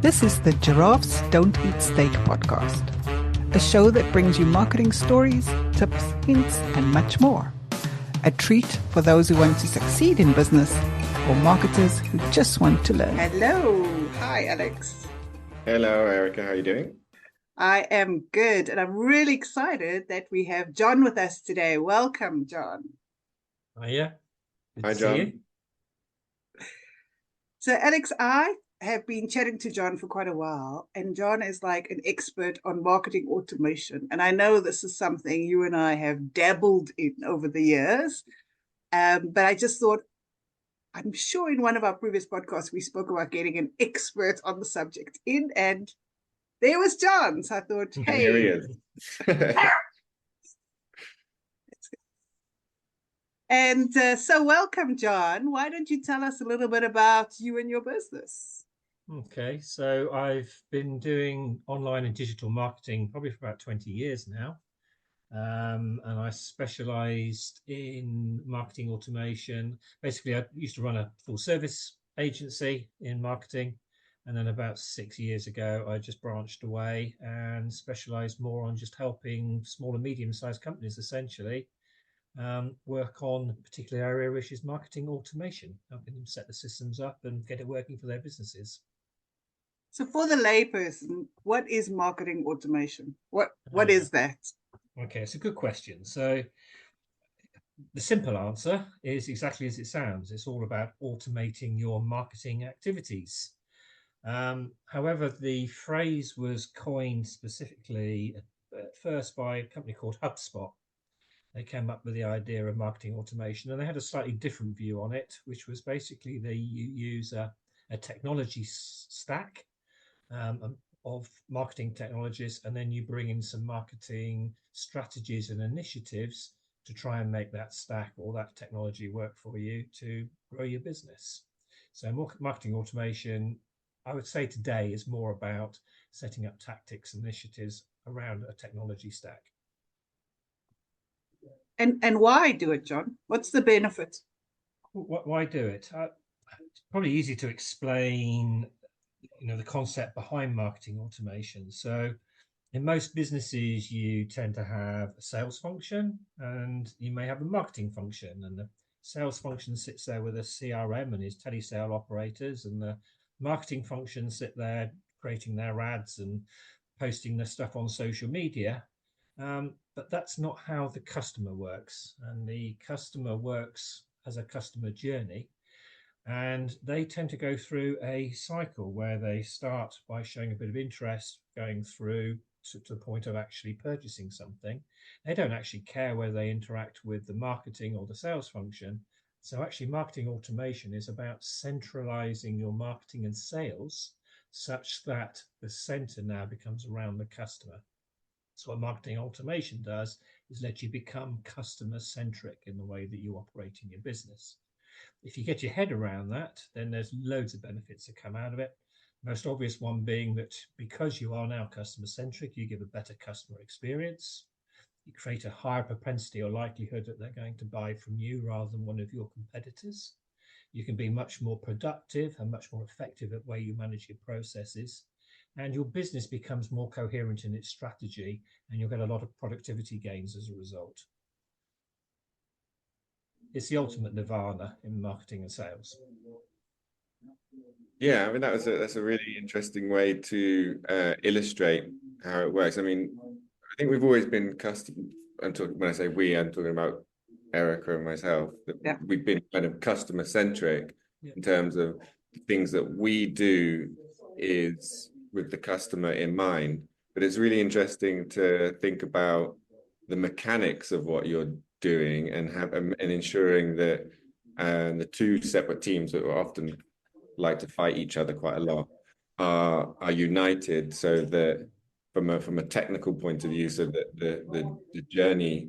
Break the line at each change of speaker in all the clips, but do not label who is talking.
This is the Giraffes Don't Eat Steak podcast, a show that brings you marketing stories, tips, hints, and much more. A treat for those who want to succeed in business or marketers who just want to learn.
Hello. Hi, Alex.
Hello, Erica. How are you doing?
I am good, and I'm really excited that we have John with us today. Welcome, John.
Hiya. Good
Hi,
to see
John.
you.
So, Alex, I have been chatting to John for quite a while, and John is like an expert on marketing automation. And I know this is something you and I have dabbled in over the years, but I just thought, I'm sure in one of our previous podcasts, we spoke about getting an expert on the subject in, and there was John. So I thought, hey.
Here he is.
And so welcome, John. Why don't you tell us a little bit about you and your business?
Okay, so I've been doing online and digital marketing probably for about 20 years now. And I specialized in marketing automation. Basically, I used to run a full service agency in marketing. And then about 6 years ago, I just branched away and specialized more on just helping small and medium-sized companies, essentially, work on a particular area, which is marketing automation, helping them set the systems up and get it working for their businesses.
So for the layperson, what is marketing automation? What is that?
Okay, it's a good question. So the simple answer is exactly as it sounds. It's all about automating your marketing activities. However, the phrase was coined specifically at first by a company called HubSpot. They came up with the idea of marketing automation, and they had a slightly different view on it, which was basically they use a technology stack of marketing technologies, and then you bring in some marketing strategies and initiatives to try and make that stack or that technology work for you to grow your business. So marketing automation, I would say today, is more about setting up tactics and initiatives around a technology stack.
And why do it, John? What's the benefit?
Why do it? It's probably easy to explain, the concept behind marketing automation. So in most businesses, you tend to have a sales function and you may have a marketing function, and the sales function sits there with a CRM and his telesale operators, and the marketing function sit there creating their ads and posting their stuff on social media. But that's not how the customer works. And the customer works as a customer journey. And they tend to go through a cycle where they start by showing a bit of interest, going through to the point of actually purchasing something. They don't actually care whether they interact with the marketing or the sales function. So actually, marketing automation is about centralizing your marketing and sales such that the center now becomes around the customer. So what marketing automation does is let you become customer-centric in the way that you operate in your business. If you get your head around that, then there's loads of benefits that come out of it. Most obvious one being that because you are now customer-centric, you give a better customer experience. You create a higher propensity or likelihood that they're going to buy from you rather than one of your competitors. You can be much more productive and much more effective at the way you manage your processes. And your business becomes more coherent in its strategy, and you'll get a lot of productivity gains as a result. It's the ultimate nirvana in marketing and sales.
Yeah, I mean, that's a really interesting way to illustrate how it works. I mean, I think we've always been when I say we, I'm talking about Erica and myself, that we've been kind of customer-centric in terms of the things that we do is with the customer in mind. But it's really interesting to think about the mechanics of what you're doing and ensuring that the two separate teams that often like to fight each other quite a lot are united, so that from a technical point of view, so that the journey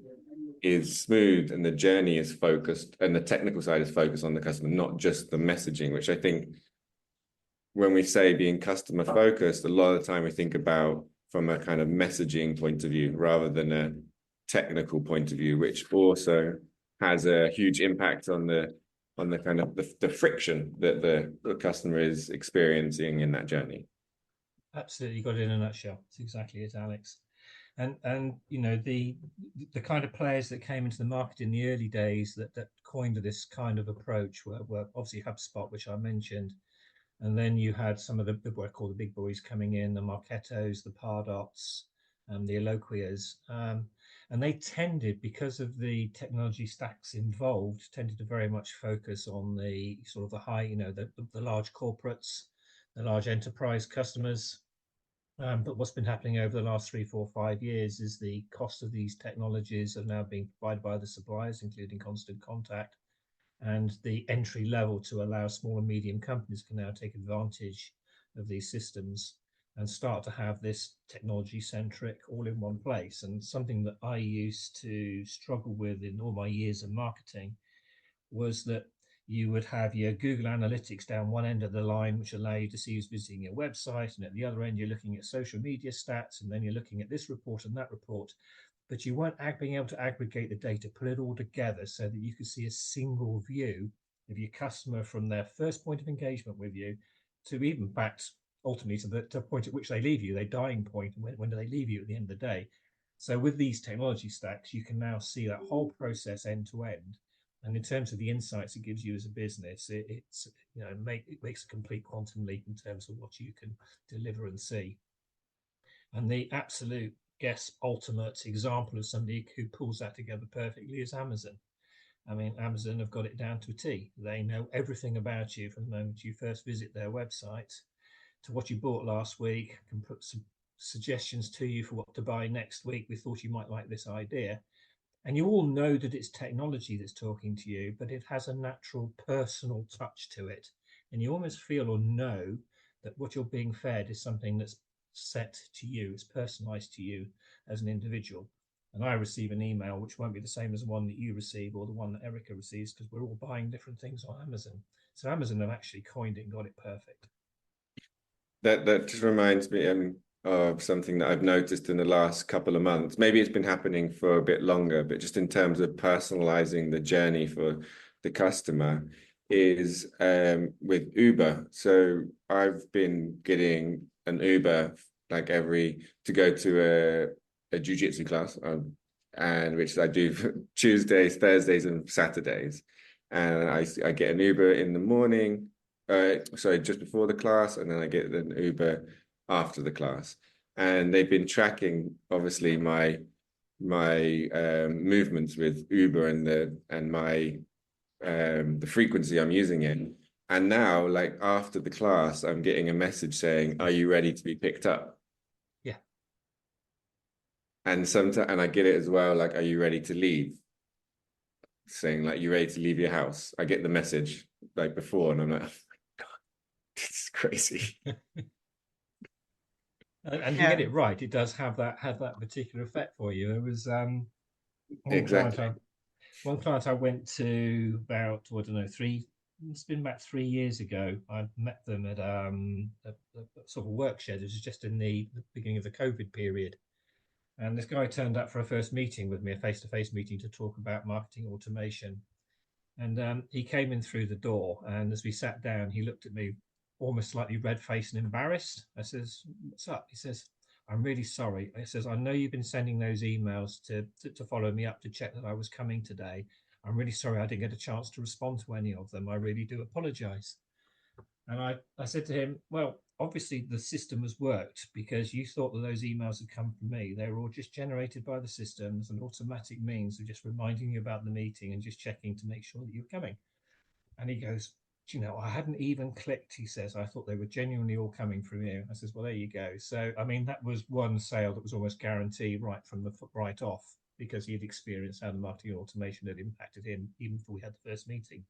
is smooth and the journey is focused and the technical side is focused on the customer, not just the messaging, which I think when we say being customer focused, a lot of the time we think about from a kind of messaging point of view rather than a technical point of view, which also has a huge impact on the kind of the friction that the customer is experiencing in that journey.
Absolutely, you got it in a nutshell. It's exactly it, Alex. And you know, the kind of players that came into the market in the early days that coined this kind of approach were obviously HubSpot, which I mentioned, and then you had some of what I call the big boys coming in, the Marketos, the Pardots, the Eloquias, and they tended, because of the technology stacks involved, tended to very much focus on the sort of the high, you know, the large corporates, the large enterprise customers. But what's been happening over the last 3, 4, 5 years is the cost of these technologies are now being provided by the suppliers, including Constant Contact, and the entry level to allow small and medium companies can now take advantage of these systems and start to have this technology centric all in one place. And something that I used to struggle with in all my years of marketing was that you would have your Google Analytics down one end of the line, which allow you to see who's visiting your website. And at the other end, you're looking at social media stats, and then you're looking at this report and that report. But you weren't being able to aggregate the data, put it all together so that you could see a single view of your customer from their first point of engagement with you to even back ultimately to the point at which they leave you, their dying point, and when do they leave you at the end of the day. So with these technology stacks, you can now see that whole process end to end. And in terms of the insights it gives you as a business, it's you know it makes a complete quantum leap in terms of what you can deliver and see. And the absolute ultimate example of somebody who pulls that together perfectly is Amazon. I mean, Amazon have got it down to a T. They know everything about you from the moment you first visit their website to what you bought last week, can put some suggestions to you for what to buy next week. We thought you might like this idea. And you all know that it's technology that's talking to you, but it has a natural personal touch to it. And you almost feel or know that what you're being fed is something that's set to you, it's personalized to you as an individual. And I receive an email which won't be the same as the one that you receive or the one that Erica receives, because we're all buying different things on Amazon. So Amazon have actually coined it and got it perfect.
That just reminds me of something that I've noticed in the last couple of months. Maybe it's been happening for a bit longer, but just in terms of personalizing the journey for the customer is with Uber. So I've been getting an Uber like to go to a jiu-jitsu class, and which I do Tuesdays, Thursdays, and Saturdays. And I get an Uber in the morning. Just before the class, and then I get an Uber after the class. And they've been tracking, obviously, my movements with Uber and the frequency I'm using it. And now, like after the class, I'm getting a message saying, "Are you ready to be picked up?"
Yeah.
And I get it as well, like, "Are you ready to leave?" Saying like, "You ready to leave your house?" I get the message like before, and I'm like, it's crazy.
And you get it right, it does have that particular effect for you. It was
Exactly.
one client I went to about, I don't know, it's been about 3 years ago. I met them at a sort of work shed. It was just in the beginning of the COVID period. And this guy turned up for a first meeting with me, a face-to-face meeting to talk about marketing automation. And he came in through the door, and as we sat down, he looked at me almost slightly red-faced and embarrassed. I says, "What's up?" He says, "I'm really sorry." He says, "I know you've been sending those emails to follow me up to check that I was coming today. I'm really sorry I didn't get a chance to respond to any of them. I really do apologize." And I said to him, "Well, obviously the system has worked because you thought that those emails had come from me. They were all just generated by the system as an automatic means of just reminding you about the meeting and just checking to make sure that you're coming." And he goes, "Do you know, I hadn't even clicked," he says. "I thought they were genuinely all coming from you." I says, "Well, there you go." So, I mean, that was one sale that was almost guaranteed right from the right off, because he'd experienced how the marketing automation had impacted him even before we had the first meeting.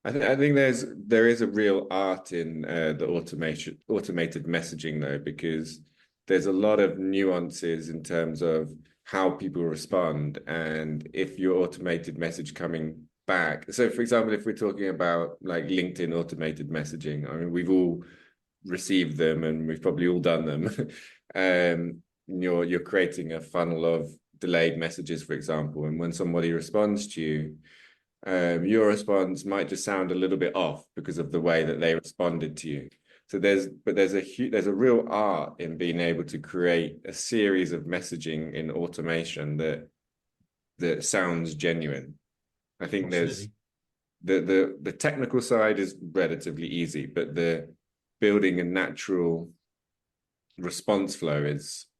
I think there is a real art in the automated messaging though, because there's a lot of nuances in terms of how people respond, and if your automated message coming back. So, for example, if we're talking about like LinkedIn automated messaging, I mean, we've all received them, and we've probably all done them. You're creating a funnel of delayed messages, for example, and when somebody responds to you, your response might just sound a little bit off because of the way that they responded to you. So there's a real art in being able to create a series of messaging in automation that sounds genuine. I think
Absolutely.
there's the technical side is relatively easy, but the building a natural response flow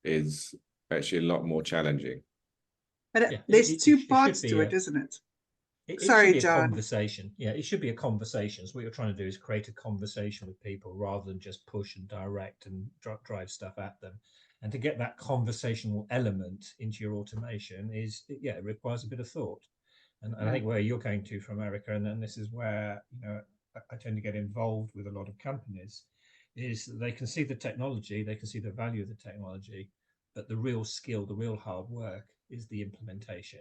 is actually a lot more challenging.
But
Yeah,
there's two parts
should
to
be
it, isn't it?
it
Sorry,
should be a
John.
conversation. Yeah, it should be a conversation. So what you're trying to do is create a conversation with people rather than just push and direct and drive stuff at them. And to get that conversational element into your automation is, yeah, it requires a bit of thought. And I think where you're going to from, Erica, and then this is where, you know, I tend to get involved with a lot of companies, is that they can see the technology, they can see the value of the technology, but the real skill, the real hard work is the implementation,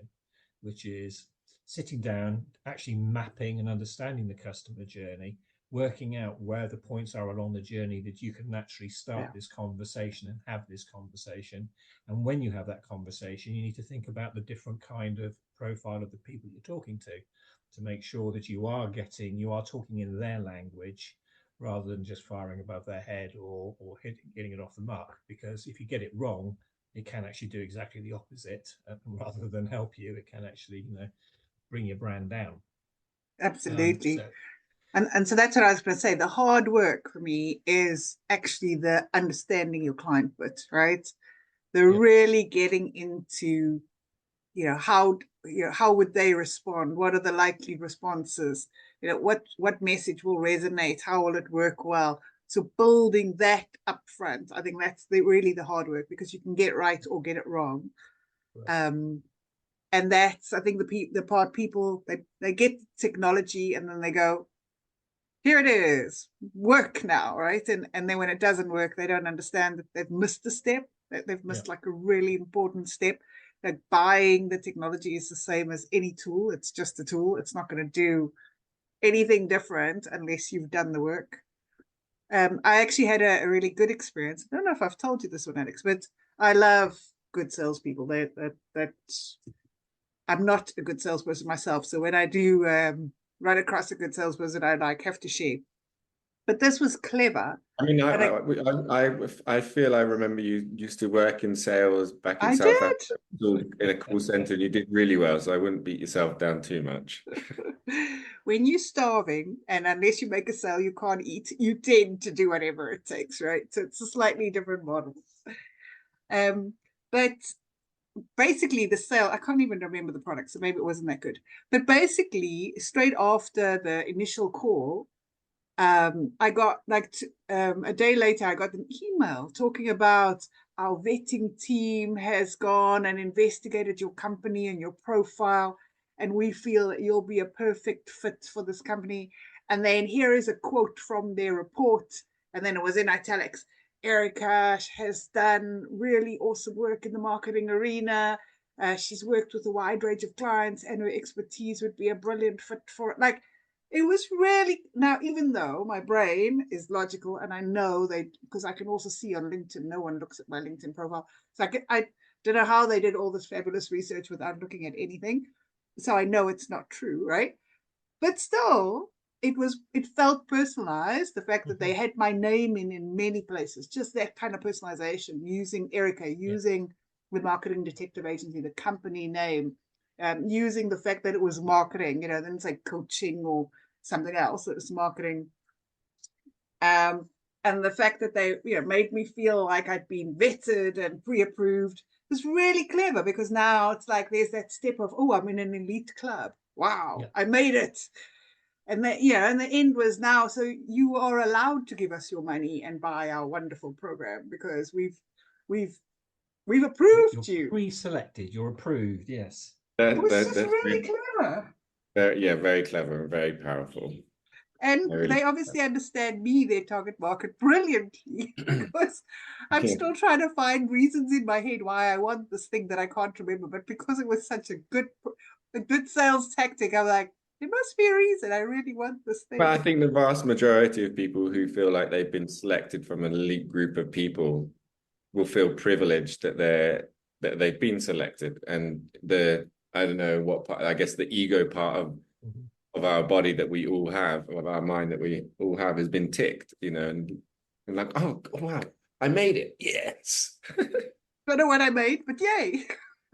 which is sitting down, actually mapping and understanding the customer journey, working out where the points are along the journey that you can naturally start this conversation and have this conversation. And when you have that conversation, you need to think about the different kind of profile of the people you're talking to make sure that you are talking in their language rather than just firing above their head or getting it off the mark. Because if you get it wrong, it can actually do exactly the opposite. Rather than help you, it can actually, you know, bring your brand down.
Absolutely. And so that's what I was going to say. The hard work for me is actually the understanding your client bit, right? The really getting into, how would they respond? What are the likely responses? What message will resonate? How will it work well? So building that up front, I think that's really the hard work, because you can get right or get it wrong. Right. And that's, I think, the part people, they get technology and then they go, here it is, work now, right? And then when it doesn't work, they don't understand that they've missed a step, that they've missed like a really important step. That buying the technology is the same as any tool. It's just a tool. It's not going to do anything different unless you've done the work. I actually had a really good experience. I don't know if I've told you this one, Alex, but I love good salespeople. That I'm not a good salesperson myself. So when I do run across a good salesperson, I have to share. But this was clever.
I mean, I feel I remember you used to work in sales back in South Africa in a call center, and you did really well. So I wouldn't beat yourself down too much.
When you're starving, and unless you make a sale, you can't eat, you tend to do whatever it takes, right? So it's a slightly different model. But basically the sale, I can't even remember the product, so maybe it wasn't that good. But basically, straight after the initial call, I got a day later, I got an email talking about our vetting team has gone and investigated your company and your profile, and we feel that you'll be a perfect fit for this company. And then here is a quote from their report, and then it was in italics. Erica has done really awesome work in the marketing arena. She's worked with a wide range of clients, and her expertise would be a brilliant fit for it. Like, it was really, now, even though my brain is logical, and I know because I can also see on LinkedIn, no one looks at my LinkedIn profile. So I don't know how they did all this fabulous research without looking at anything. So I know it's not true, right? But still, it felt personalized. The fact that they had my name in many places, just that kind of personalization, using Erica, using the marketing detective agency, the company name, using the fact that it was marketing, then it's like coaching or something else. It was marketing. And the fact that they made me feel like I'd been vetted and pre-approved was really clever, because now it's like there's that step of, oh, I'm in an elite club. Wow, I made it. And and the end was now, so you are allowed to give us your money and buy our wonderful program, because we've approved you.
Pre-selected, you're approved, yes.
It was just really clever.
Very clever and very powerful.
And they obviously understand me, their target market, brilliantly, because I'm still trying to find reasons in my head why I want this thing that I can't remember. But because it was such a good sales tactic, I'm like, there must be a reason. I really want this thing.
But I think the vast majority of people who feel like they've been selected from an elite group of people will feel privileged that they've been selected, and I don't know what part, I guess the ego part of our body that we all have, of our mind that we all have, has been ticked, and And like, oh wow, I made it. Yes.
Don't know what I made, but yay.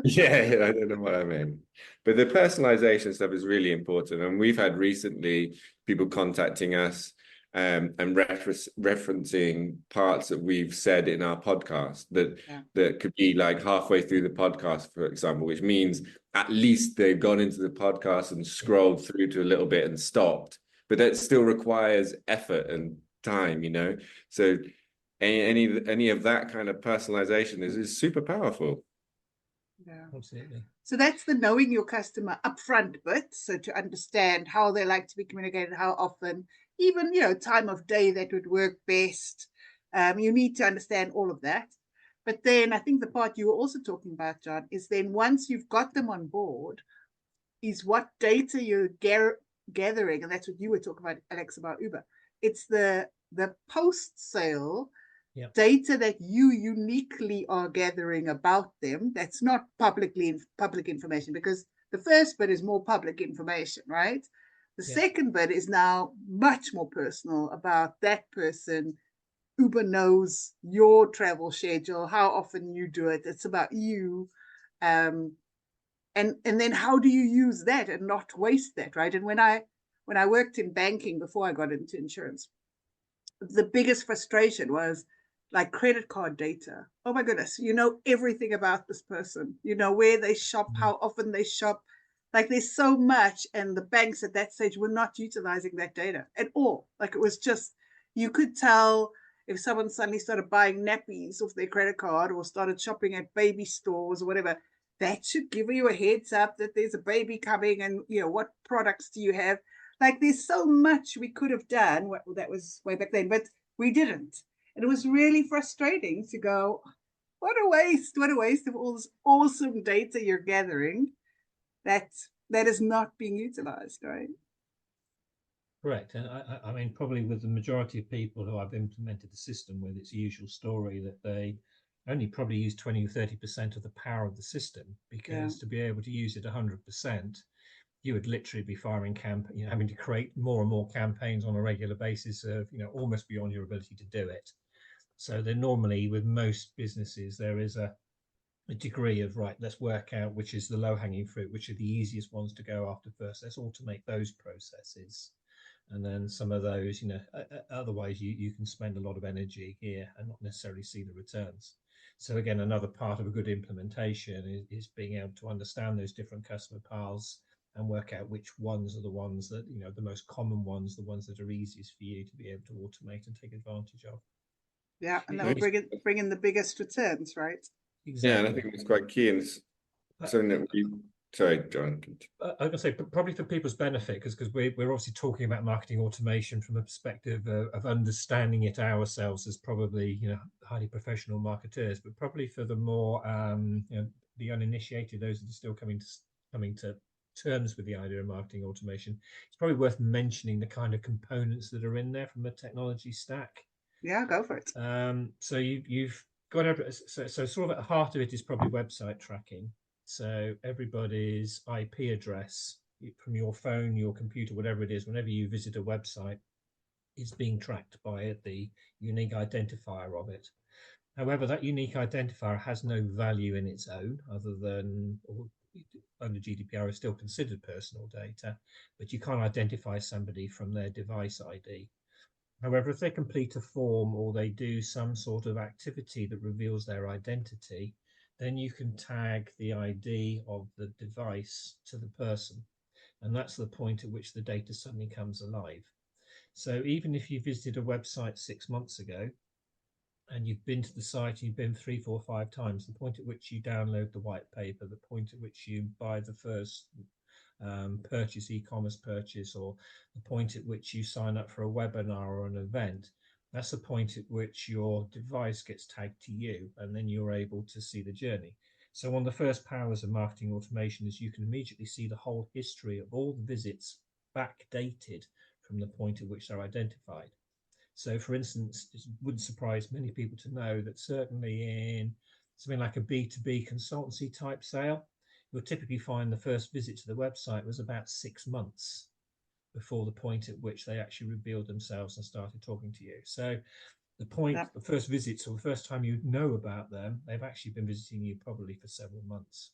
Yeah, I don't know what I mean. But the personalization stuff is really important. And we've had recently people contacting us and referencing parts that we've said in our podcast that could be like halfway through the podcast, for example, which means at least they've gone into the podcast and scrolled through to a little bit and stopped. But that still requires effort and time, you know? So any of that kind of personalization is super powerful.
Yeah,
absolutely.
So that's the knowing your customer upfront bit. So to understand how they like to be communicated, how often, even, you know, time of day that would work best. You need to understand all of that. But then I think the part you were also talking about, John, is then once you've got them on board, is what data you're gathering. And that's what you were talking about, Alex, about Uber. It's the post-sale data that you uniquely are gathering about them. That's not public information, because the first bit is more public information, right? The second bit is now much more personal about that person. Uber knows your travel schedule, how often you do it. It's about you. And then how do you use that and not waste that, right? And when I worked in banking before I got into insurance, the biggest frustration was like credit card data. Oh my goodness, you know everything about this person. You know where they shop, how often they shop. Like there's so much, and the banks at that stage were not utilizing that data at all. Like it was just, you could tell if someone suddenly started buying nappies off their credit card or started shopping at baby stores or whatever. That should give you a heads up that there's a baby coming, and you know what products do you have. Like there's so much we could have done. That was way back then, but we didn't. And it was really frustrating to go, what a waste of all this awesome data you're gathering that is not being utilized, right?
Correct. And I mean, probably with the majority of people who I've implemented the system with, it's a usual story that they only probably use 20 or 30% of the power of the system, because to be able to use it 100%, you would literally be firing having to create more and more campaigns on a regular basis of, almost beyond your ability to do it. So then normally with most businesses, there is a degree of, right, let's work out which is the low hanging fruit, which are the easiest ones to go after first. Let's automate those processes. And then some of those, otherwise you can spend a lot of energy here and not necessarily see the returns. So again, another part of a good implementation is being able to understand those different customer paths and work out which ones are the ones that, the most common ones, the ones that are easiest for you to be able to automate and take advantage of.
Yeah, and that will bring in the biggest returns, right?
Exactly.
Yeah, and I think it's quite key, and something that we. Sorry, John.
I was going to say, probably for people's benefit, because we're obviously talking about marketing automation from a perspective of understanding it ourselves as probably highly professional marketeurs, but probably for the more the uninitiated, those that are still coming to terms with the idea of marketing automation, it's probably worth mentioning the kind of components that are in there from the technology stack.
Yeah, go for it.
So you've got so sort of at the heart of it is probably website tracking. So everybody's IP address from your phone, your computer, whatever it is, whenever you visit a website, is being tracked by the unique identifier of it. However, that unique identifier has no value in its own, other than, under GDPR, is still considered personal data, but you can't identify somebody from their device ID. However, if they complete a form or they do some sort of activity that reveals their identity, then you can tag the ID of the device to the person. And that's the point at which the data suddenly comes alive. So even if you visited a website 6 months ago and you've been to the site, you've been 3, 4, 5 times, the point at which you download the white paper, the point at which you buy the first purchase, e-commerce purchase, or the point at which you sign up for a webinar or an event, that's the point at which your device gets tagged to you, and then you're able to see the journey. So one of the first powers of marketing automation is you can immediately see the whole history of all the visits backdated from the point at which they're identified. So for instance, it wouldn't surprise many people to know that certainly in something like a B2B consultancy type sale, you'll typically find the first visit to the website was about 6 months before the point at which they actually revealed themselves and started talking to you. So The first visits, or the first time you know about them, they've actually been visiting you probably for several months.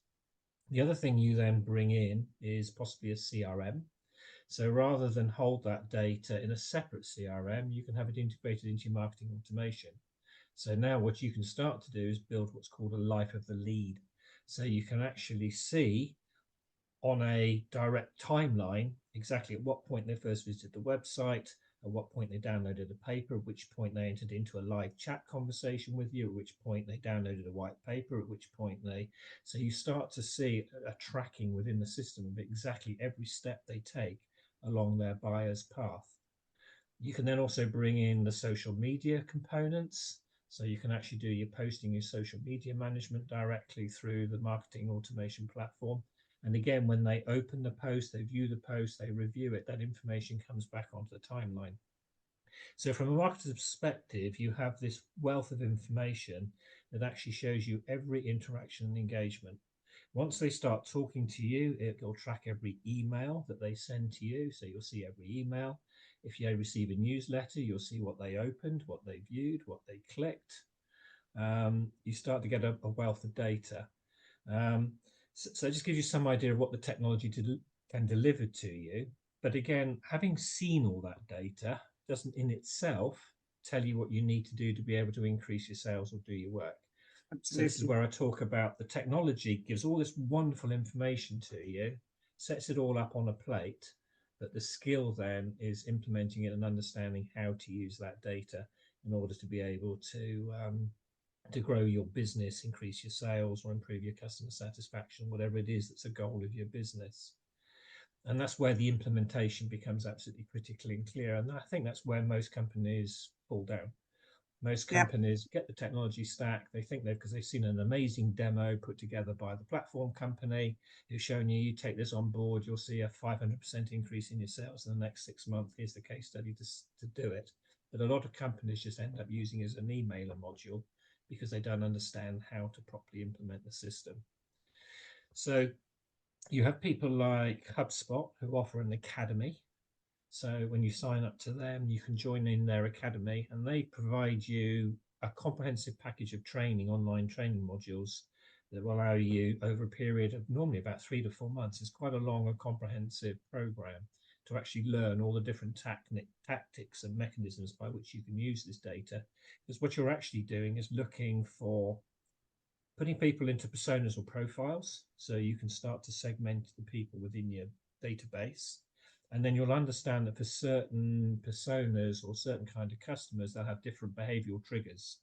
The other thing you then bring in is possibly a CRM. So rather than hold that data in a separate CRM, you can have it integrated into your marketing automation. So now what you can start to do is build what's called a life of the lead. So you can actually see on a direct timeline exactly at what point they first visited the website, at what point they downloaded a paper, at which point they entered into a live chat conversation with you, at which point they downloaded a white paper, at which point so you start to see a tracking within the system of exactly every step they take along their buyer's path. You can then also bring in the social media components. So you can actually do your posting, your social media management directly through the marketing automation platform. And again, when they open the post, they view the post, they review it, that information comes back onto the timeline. So from a marketer's perspective, you have this wealth of information that actually shows you every interaction and engagement. Once they start talking to you, it'll track every email that they send to you. So you'll see every email. If you receive a newsletter, you'll see what they opened, what they viewed, what they clicked. You start to get a wealth of data. So it just gives you some idea of what the technology can deliver to you. But again, having seen all that data doesn't in itself tell you what you need to do to be able to increase your sales or do your work. Absolutely. So this is where I talk about the technology gives all this wonderful information to you, sets it all up on a plate, but the skill then is implementing it and understanding how to use that data in order to be able to grow your business, increase your sales, or improve your customer satisfaction, whatever it is that's a goal of your business. And that's where the implementation becomes absolutely critical and clear. And I think that's where most companies fall down. Most companies get the technology stack. They think because they've seen an amazing demo put together by the platform company who's shown you take this on board, you'll see a 500% increase in your sales in the next 6 months. Here's the case study to do it. But a lot of companies just end up using it as an emailer module because they don't understand how to properly implement the system. So you have people like HubSpot who offer an academy. So when you sign up to them, you can join in their academy and they provide you a comprehensive package of training, online training modules that will allow you over a period of normally about 3 to 4 months. It's quite a long and comprehensive program to actually learn all the different tactics and mechanisms by which you can use this data. Because what you're actually doing is looking for putting people into personas or profiles. So you can start to segment the people within your database. And then you'll understand that for certain personas or certain kind of customers, they'll have different behavioral triggers,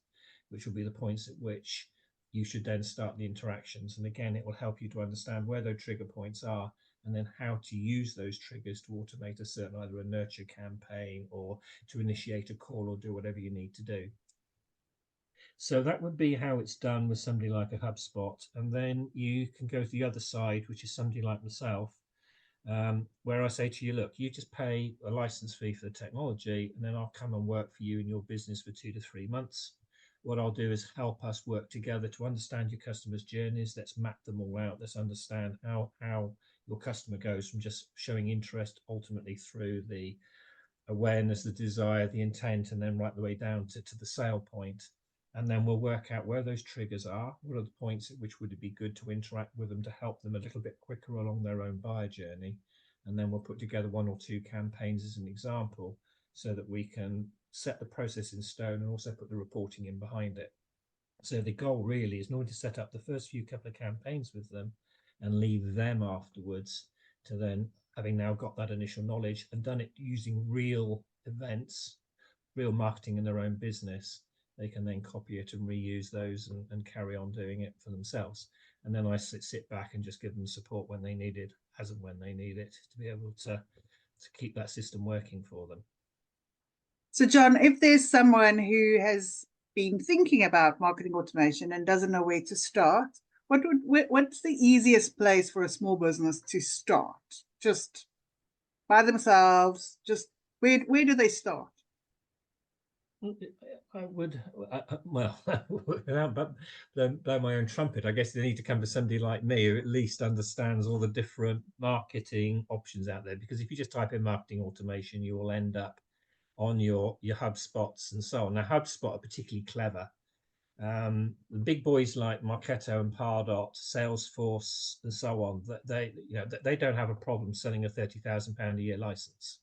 which will be the points at which you should then start the interactions. And again, it will help you to understand where those trigger points are and then how to use those triggers to automate a certain either a nurture campaign or to initiate a call or do whatever you need to do. So that would be how it's done with somebody like a HubSpot. And then you can go to the other side, which is somebody like myself, where I say to you, look, you just pay a license fee for the technology, and then I'll come and work for you in your business for 2 to 3 months. What I'll do is help us work together to understand your customers' journeys. Let's map them all out. Let's understand how your customer goes from just showing interest ultimately through the awareness, the desire, the intent, and then right the way down to the sale point. And then we'll work out where those triggers are. What are the points at which would it be good to interact with them to help them a little bit quicker along their own buyer journey? And then we'll put together 1 or 2 campaigns as an example so that we can set the process in stone and also put the reporting in behind it. So the goal really is not to set up the first few couple of campaigns with them and leave them afterwards to then, having now got that initial knowledge and done it using real events, real marketing in their own business, they can then copy it and reuse those and carry on doing it for themselves. And then I sit back and just give them support when they need it, as and when they need it, to be able to keep that system working for them.
So, John, if there's someone who has been thinking about marketing automation and doesn't know where to start, what's the easiest place for a small business to start? Just by themselves? Just where do they start?
I would, well, without blow my own trumpet, I guess they need to come to somebody like me who at least understands all the different marketing options out there. Because if you just type in marketing automation, you will end up on your HubSpots and so on. Now, HubSpot are particularly clever. The big boys like Marketo and Pardot, Salesforce, and so on, they don't have a problem selling a £30,000 a year license.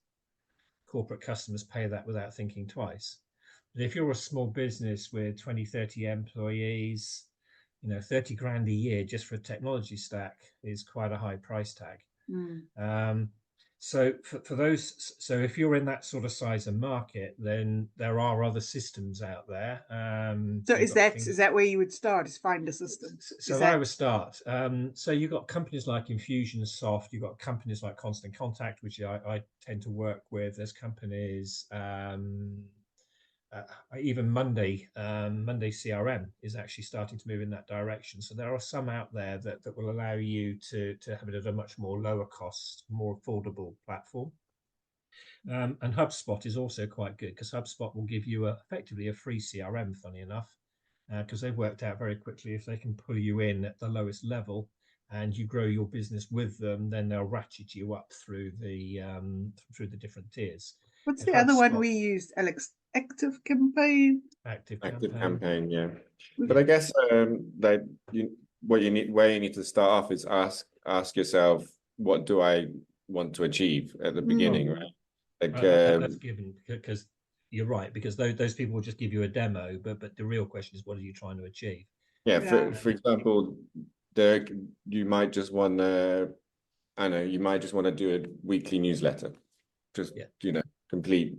Corporate customers pay that without thinking twice. But if you're a small business with 20, 30 employees, 30 grand a year just for a technology stack is quite a high price tag. So for those, so if you're in that sort of size of market, then there are other systems out there.
So is that where you would start? Is find a system?
So I would start. So you've got companies like Infusionsoft. You've got companies like Constant Contact, which I tend to work with. There's companies. Even Monday CRM is actually starting to move in that direction. So there are some out there that will allow you to have it at a much more lower cost, more affordable platform. And HubSpot is also quite good because HubSpot will give you effectively a free CRM, funny enough, because they've worked out very quickly if they can pull you in at the lowest level and you grow your business with them, then they'll ratchet you up through the different tiers.
What's the other one we used, Alex? Active Campaign.
Active Campaign, yeah. But I guess where you need to start off is ask yourself, what do I want to achieve at the beginning, right?
That's given, because you're right, because those people will just give you a demo, but the real question is, what are you trying to achieve?
Yeah, for example, Derek, you might just want to, you might just want to do a weekly newsletter, complete.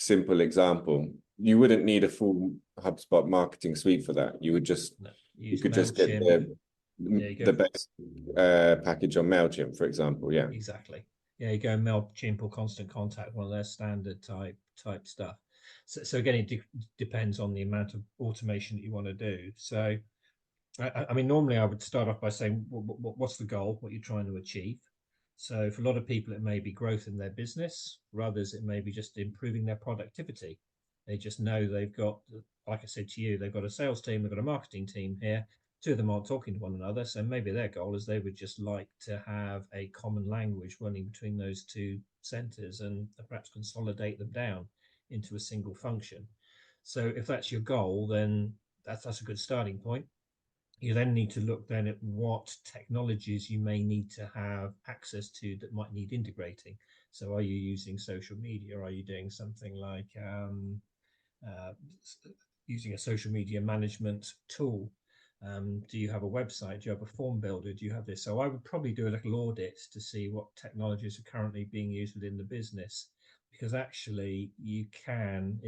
Simple example. You wouldn't need a full HubSpot marketing suite for that. You would just you could just get the best package on MailChimp, for example. Yeah,
exactly. Yeah, you go MailChimp or Constant Contact, one of their standard type stuff. So again, it depends on the amount of automation that you want to do. So, I mean, normally I would start off by saying, what's the goal? What you're trying to achieve? So for a lot of people, it may be growth in their business. For others, it may be just improving their productivity. They just know they've got, like I said to you, they've got a sales team, they've got a marketing team here. Two of them aren't talking to one another. So maybe their goal is they would just like to have a common language running between those two centers and perhaps consolidate them down into a single function. So if that's your goal, then that's a good starting point. You then need to look then at what technologies you may need to have access to that might need integrating. So are you using social media? Are you doing something like using a social media management tool? Do you have a website? Do you have a form builder? Do you have this? So I would probably do a little audit to see what technologies are currently being used within the business, because actually you can,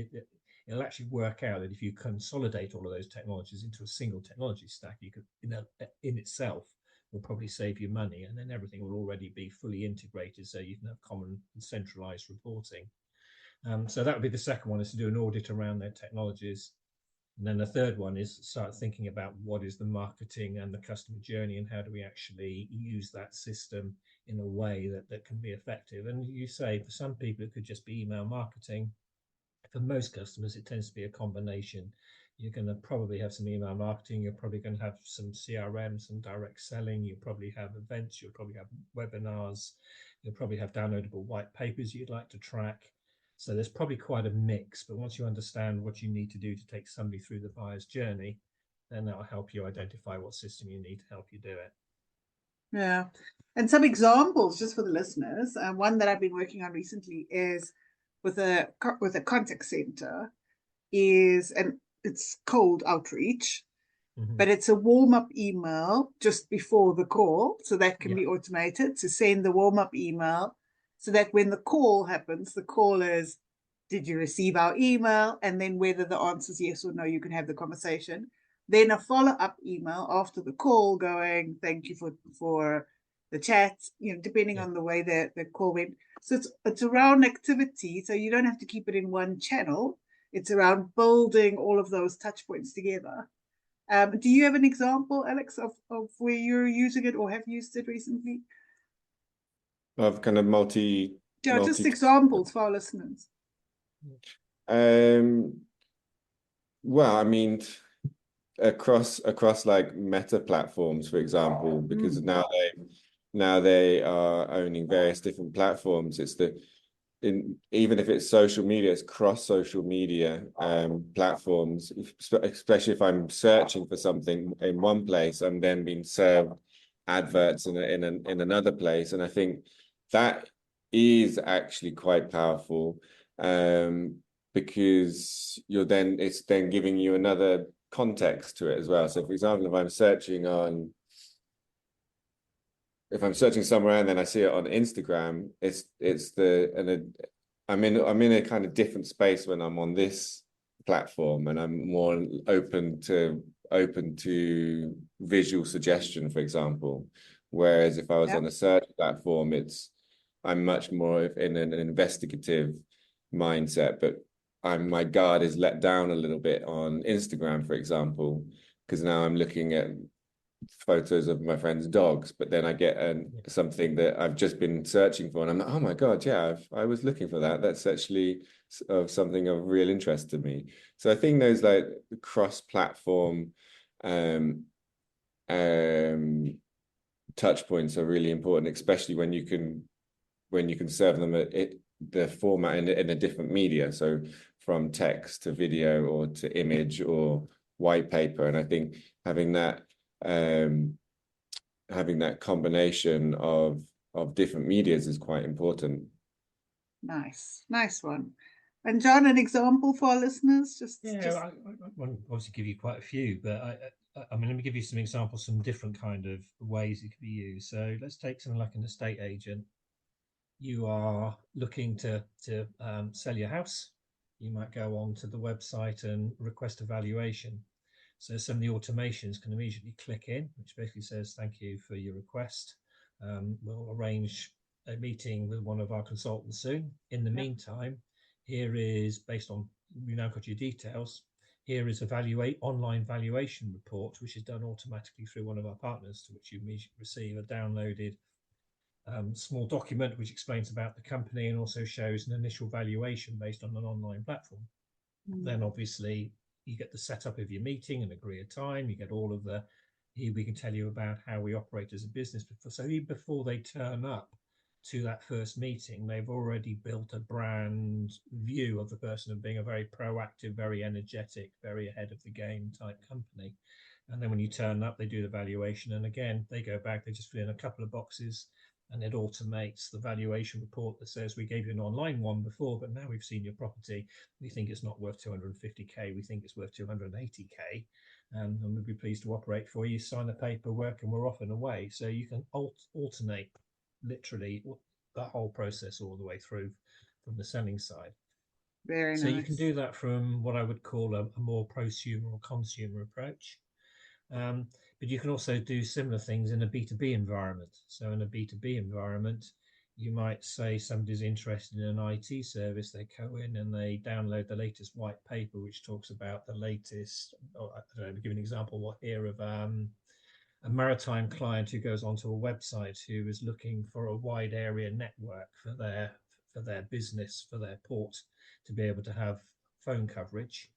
it'll actually work out that if you consolidate all of those technologies into a single technology stack, you could, in itself, will probably save you money, and then everything will already be fully integrated, so you can have common and centralized reporting. So that would be the second one, is to do an audit around their technologies. And then the third one is start thinking about what is the marketing and the customer journey, and how do we actually use that system in a way that can be effective. And you say for some people it could just be email marketing. For most customers, it tends to be a combination. You're going to probably have some email marketing. You're probably going to have some CRM, some direct selling. You'll probably have events. You'll probably have webinars. You'll probably have downloadable white papers you'd like to track. So there's probably quite a mix. But once you understand what you need to do to take somebody through the buyer's journey, then that'll help you identify what system you need to help you do it.
Yeah. And some examples just for the listeners. One that I've been working on recently is with a contact center, and it's cold outreach, but it's a warm-up email just before the call, so that can be automated to send the warm-up email, so that when the call happens, the call is, did you receive our email? And then whether the answer is yes or no, you can have the conversation. Then a follow-up email after the call going, thank you for the chat, depending on the way the call went. So it's around activity, so you don't have to keep it in one channel. It's around building all of those touch points together. Do you have an example, Alex, of where you're using it or have used it recently?
Of kind of
just examples for our listeners.
Well, I mean, across like Meta platforms, for example, because now they are owning various different platforms. It's even if it's social media, it's cross social media platforms, especially if I'm searching for something in one place, I'm then being served adverts in another place. And I think that is actually quite powerful, because it's then giving you another context to it as well. So for example, if I'm searching somewhere and then I see it on Instagram, I'm in a kind of different space when I'm on this platform, and I'm more open to visual suggestion, for example. Whereas if I was on a search platform, I'm much more in an investigative mindset, but my guard is let down a little bit on Instagram, for example, because now I'm looking at photos of my friends' dogs, but then I get something that I've just been searching for, and I'm like, oh my God, yeah, I was looking for that. That's actually something of real interest to me. So I think those like cross-platform touch points are really important, especially when you can serve them the format in a different media. So from text to video or to image or white paper. And I think having that combination of different medias is quite important.
Nice one. And John, an example for our listeners?
I won't obviously give you quite a few, but I mean, let me give you some examples, some different kind of ways it could be used. So let's take something like an estate agent. You are looking to sell your house. You might go on to the website and request a valuation. So some of the automations can immediately click in, which basically says, thank you for your request. We'll arrange a meeting with one of our consultants soon. In the meantime, here is, based on, we now got your details, here is a online valuation report, which is done automatically through one of our partners, to which you immediately receive a downloaded small document which explains about the company and also shows an initial valuation based on an online platform. Then obviously you get the setup of your meeting and agree a time. You get all of here we can tell you about how we operate as a business. So even before they turn up to that first meeting, they've already built a brand view of the person of being a very proactive, very energetic, very ahead of the game type company. And then when you turn up, they do the valuation. And again, they go back, they just fill in a couple of boxes, and it automates the valuation report that says, we gave you an online one before, but now we've seen your property. We think it's not worth 250K. We think it's worth 280K. And we'd be pleased to operate for you. Sign the paperwork and we're off and away. So you can alternate literally that whole process all the way through from the selling side.
Very nice.
So you can do that from what I would call a more prosumer or consumer approach. But you can also do similar things in a B2B environment. So in a B2B environment, you might say somebody's interested in an IT service. They go in and they download the latest white paper, which talks about the latest, I don't know, to give an example here of a maritime client who goes onto a website who is looking for a wide area network for their business, for their port, to be able to have phone coverage.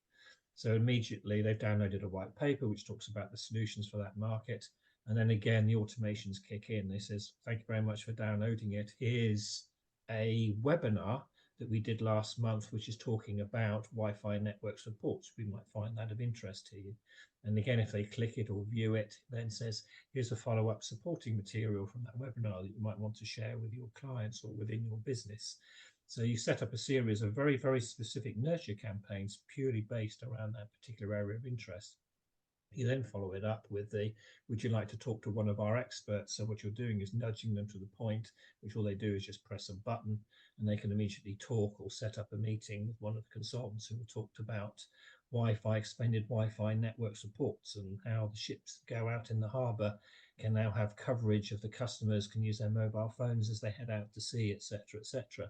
So immediately they've downloaded a white paper which talks about the solutions for that market. And then again, the automations kick in. They says, thank you very much for downloading it. Here's a webinar that we did last month, which is talking about Wi-Fi network supports. We might find that of interest to you. And again, if they click it or view it, then says, here's a follow-up supporting material from that webinar that you might want to share with your clients or within your business. So you set up a series of very, very specific nurture campaigns purely based around that particular area of interest. You then follow it up with would you like to talk to one of our experts? So what you're doing is nudging them to the point, which all they do is just press a button and they can immediately talk or set up a meeting with one of the consultants who talked about Wi-Fi, expanded Wi-Fi network supports, and how the ships go out in the harbour can now have coverage of the customers, can use their mobile phones as they head out to sea, etc., etc.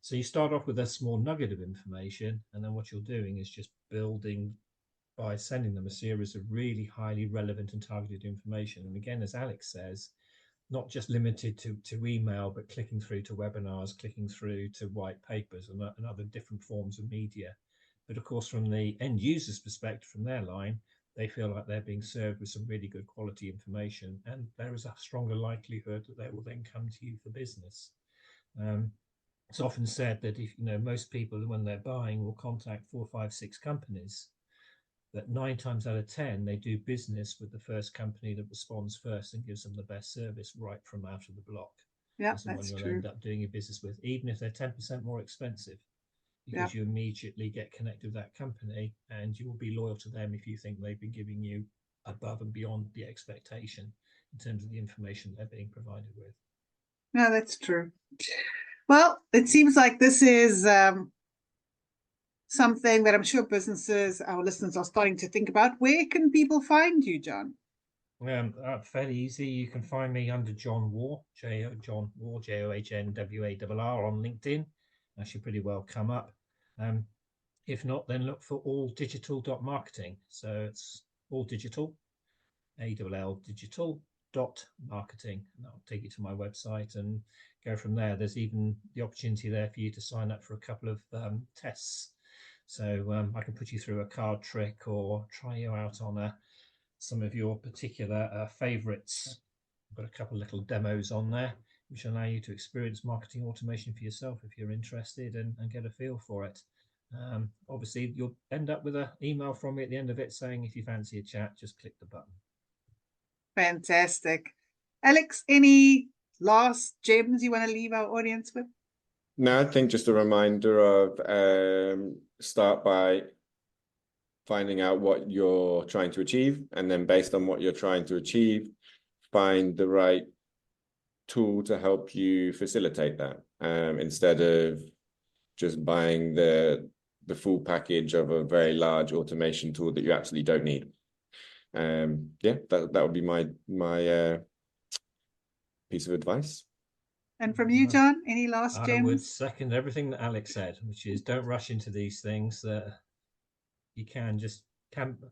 So you start off with a small nugget of information, and then what you're doing is just building by sending them a series of really highly relevant and targeted information. And again, as Alex says, not just limited to email, but clicking through to webinars, clicking through to white papers and other different forms of media. But of course, from the end user's perspective, from their line, they feel like they're being served with some really good quality information, and there is a stronger likelihood that they will then come to you for business. it's often said that if most people when they're buying will contact 4, 5, 6 companies, that 9 times out of 10 they do business with the first company that responds first and gives them the best service right from out of the block.
Yeah,
that's the one you'll
true.
end up doing your business with, even if they're 10% more expensive, because you immediately get connected with that company and you will be loyal to them if you think they've been giving you above and beyond the expectation in terms of the information they're being provided with.
No, that's true. Well, it seems like this is something that I'm sure businesses, our listeners, are starting to think about. Where can people find you, John?
Fairly easy. You can find me under John Warr, John Warr, JOHNWARR on LinkedIn. That should pretty well come up. If not, then look for alldigital.marketing. So it's all digital, ALL digital.marketing. And that'll take you to my website and go from there. There's even the opportunity there for you to sign up for a couple of tests. So I can put you through a card trick or try you out on some of your particular favorites. I've got a couple of little demos on there which allow you to experience marketing automation for yourself if you're interested and get a feel for it. Obviously, you'll end up with an email from me at the end of it saying if you fancy a chat, just click the button.
Fantastic. Alex, any last gems you want to leave our audience with?
No, I think just a reminder of start by finding out what you're trying to achieve, and then based on what you're trying to achieve, find the right tool to help you facilitate that, instead of just buying the full package of a very large automation tool that you absolutely don't need. That would be my piece of advice.
And from you, John, any last gems?
I would second everything that Alex said, which is don't rush into these things. That you can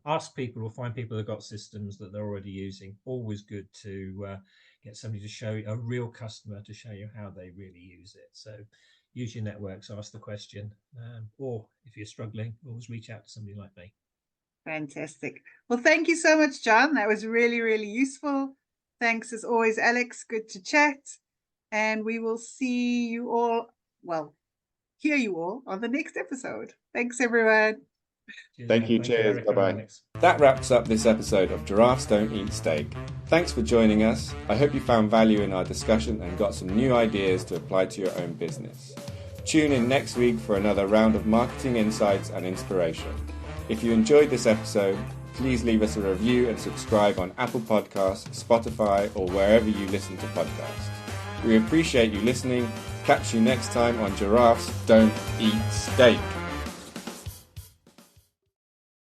ask people or find people that have got systems that they're already using. Always good to get somebody to show you, a real customer to show you how they really use it. So use your networks, ask the question, or if you're struggling, always reach out to somebody like me.
Fantastic. Well, thank you so much, John. That was really, really useful. Thanks as always, Alex. Good to chat. And we will see you all, hear you all on the next episode. Thanks, everyone.
Cheers, thank you. Cheers. Bye-bye. That wraps up this episode of Giraffes Don't Eat Steak. Thanks for joining us. I hope you found value in our discussion and got some new ideas to apply to your own business. Tune in next week for another round of marketing insights and inspiration. If you enjoyed this episode, please leave us a review and subscribe on Apple Podcasts, Spotify, or wherever you listen to podcasts. We appreciate you listening. Catch you next time on Giraffes Don't Eat Steak.